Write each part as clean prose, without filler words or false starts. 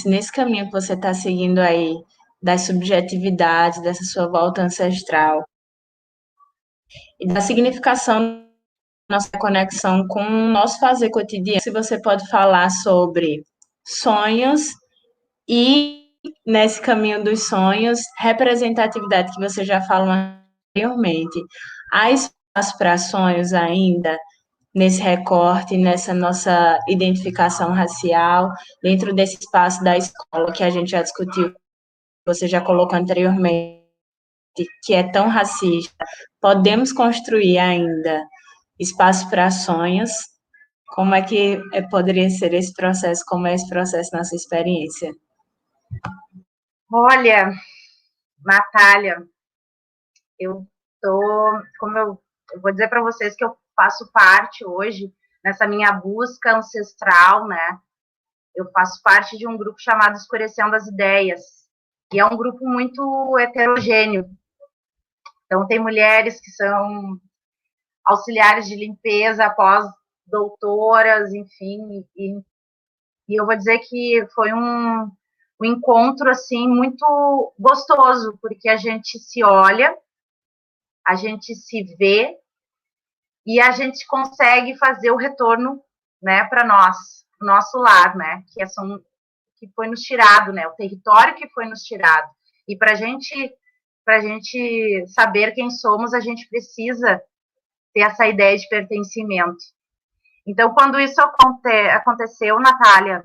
nesse caminho que você está seguindo aí, das subjetividades, dessa sua volta ancestral, e da significação da nossa conexão com o nosso fazer cotidiano, se você pode falar sobre sonhos e, nesse caminho dos sonhos, representatividade, que você já falou anteriormente. Há espaço para sonhos ainda? Nesse recorte, nessa nossa identificação racial, dentro desse espaço da escola que a gente já discutiu, você já colocou anteriormente, que é tão racista, podemos construir ainda espaço para sonhos? Como é que poderia ser esse processo? Como é esse processo na sua experiência? Olha, Natália, como eu vou dizer para vocês que eu faço parte hoje nessa minha busca ancestral, né? Eu faço parte de um grupo chamado Escurecendo as Ideias, e é um grupo muito heterogêneo. Então, tem mulheres que são auxiliares de limpeza, pós-doutoras, enfim, e eu vou dizer que foi um encontro, assim, muito gostoso, porque a gente se olha, a gente se vê, e a gente consegue fazer o retorno, né, para nós, nosso lar, né, que foi nos tirado, né, o território que foi nos tirado. E para gente saber quem somos, a gente precisa ter essa ideia de pertencimento. Então, quando isso aconteceu, Natália,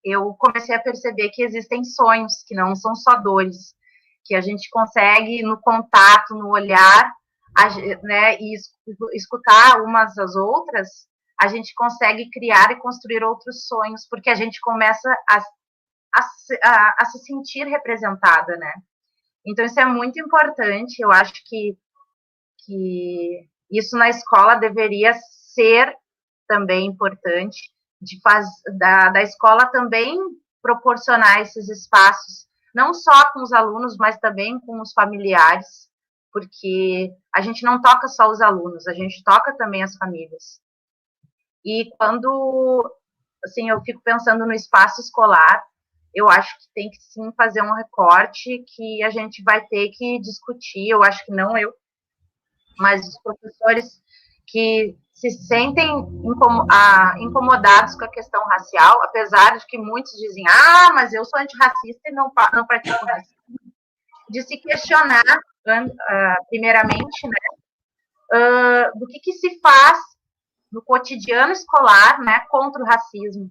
eu comecei a perceber que existem sonhos, que não são só dores, que a gente consegue, no contato, no olhar, né, e escutar umas às outras, a gente consegue criar e construir outros sonhos, porque a gente começa a se sentir representada, né? Então, isso é muito importante. Eu acho que isso na escola deveria ser também importante, da escola também proporcionar esses espaços, não só com os alunos, mas também com os familiares, porque a gente não toca só os alunos, a gente toca também as famílias. E quando, assim, eu fico pensando no espaço escolar, eu acho que tem que sim fazer um recorte que a gente vai ter que discutir, eu acho que não eu, mas os professores que se sentem incomodados com a questão racial, apesar de que muitos dizem, mas eu sou antirracista e não pratico racismo, de se questionar, primeiramente, né, do que se faz no cotidiano escolar, né, contra o racismo,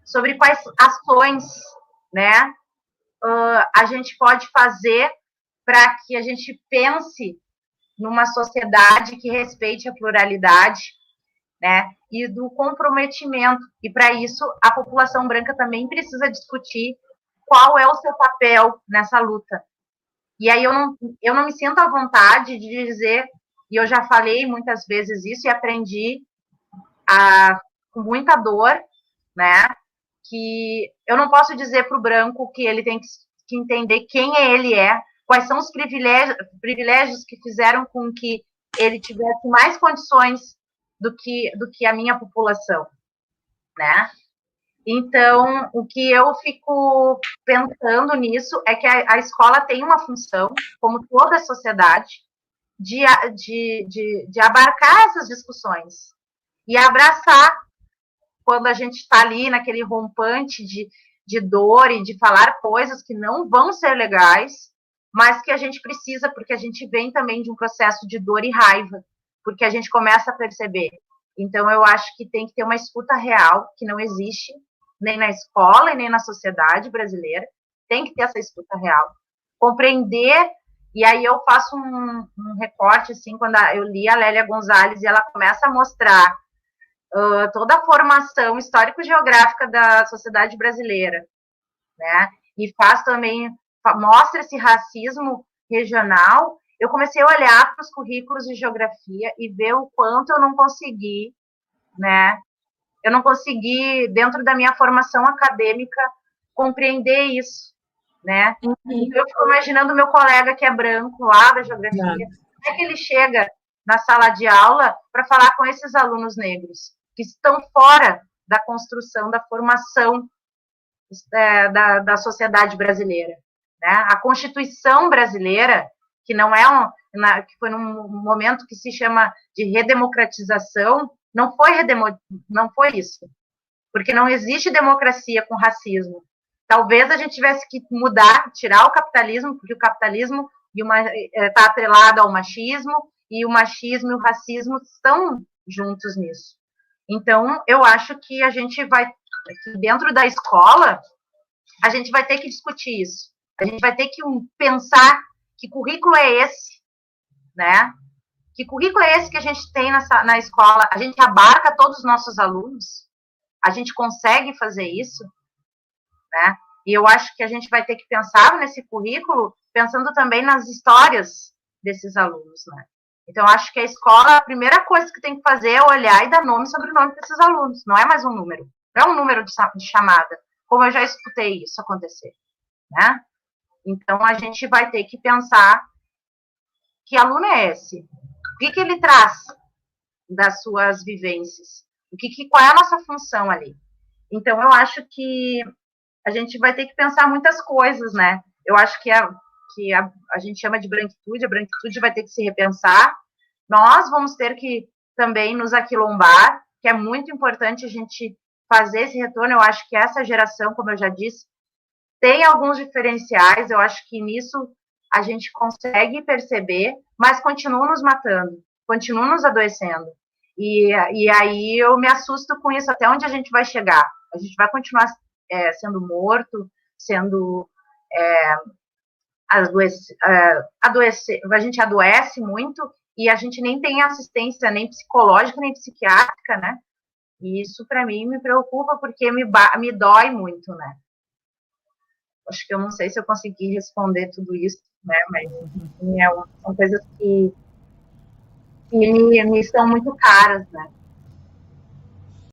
sobre quais ações, né, a gente pode fazer para que a gente pense numa sociedade que respeite a pluralidade, né, e do comprometimento. E para isso, a população branca também precisa discutir qual é o seu papel nessa luta. E aí eu não me sinto à vontade de dizer, e eu já falei muitas vezes isso e aprendi com muita dor, né, que eu não posso dizer para o branco que ele tem que entender quem ele é, quais são os privilégios que fizeram com que ele tivesse mais condições do que a minha população, né? Então, o que eu fico pensando nisso é que a escola tem uma função, como toda a sociedade, de abarcar essas discussões e abraçar quando a gente está ali naquele rompante de dor e de falar coisas que não vão ser legais, mas que a gente precisa, porque a gente vem também de um processo de dor e raiva, porque a gente começa a perceber. Então, eu acho que tem que ter uma escuta real, que não existe nem na escola e nem na sociedade brasileira. Tem que ter essa escuta real. Compreender, e aí eu faço um recorte, assim, quando eu li a Lélia Gonzalez e ela começa a mostrar toda a formação histórico-geográfica da sociedade brasileira, né? E faz também, mostra esse racismo regional. Eu comecei a olhar para os currículos de geografia e ver o quanto eu não consegui, né? Eu não consegui, dentro da minha formação acadêmica, compreender isso, né? Então, eu fico imaginando o meu colega que é branco lá da geografia, como é que ele chega na sala de aula para falar com esses alunos negros que estão fora da construção, da formação da sociedade brasileira, né? A Constituição brasileira, que não é que foi num momento que se chama de redemocratização, não foi isso, porque não existe democracia com racismo. Talvez a gente tivesse que mudar, tirar o capitalismo, porque o capitalismo está atrelado ao machismo, e o machismo e o racismo estão juntos nisso. Então, eu acho que a gente vai, dentro da escola, a gente vai ter que discutir isso. A gente vai ter que pensar que currículo é esse, né? Que currículo é esse que a gente tem na escola? A gente abarca todos os nossos alunos? A gente consegue fazer isso? Né? E eu acho que a gente vai ter que pensar nesse currículo pensando também nas histórias desses alunos, né? Então, acho que a escola, a primeira coisa que tem que fazer é olhar e dar nome e sobrenome para esses alunos. Não é mais um número. Não é um número de chamada, como eu já escutei isso acontecer, né? Então, a gente vai ter que pensar que aluno é esse? O que ele traz das suas vivências? Qual é a nossa função ali? Então, eu acho que a gente vai ter que pensar muitas coisas, né? Eu acho que a gente chama de branquitude, a branquitude vai ter que se repensar. Nós vamos ter que também nos aquilombar, que é muito importante a gente fazer esse retorno. Eu acho que essa geração, como eu já disse, tem alguns diferenciais, eu acho que nisso a gente consegue perceber, mas continua nos matando, continua nos adoecendo. E aí eu me assusto com isso, até onde a gente vai chegar. A gente vai continuar sendo morto, sendo a gente adoece muito e a gente nem tem assistência nem psicológica nem psiquiátrica, né? E isso para mim me preocupa porque me dói muito, né? Acho que eu não sei se eu consegui responder tudo isso, né? Mas enfim, são coisas que me são muito caras, né?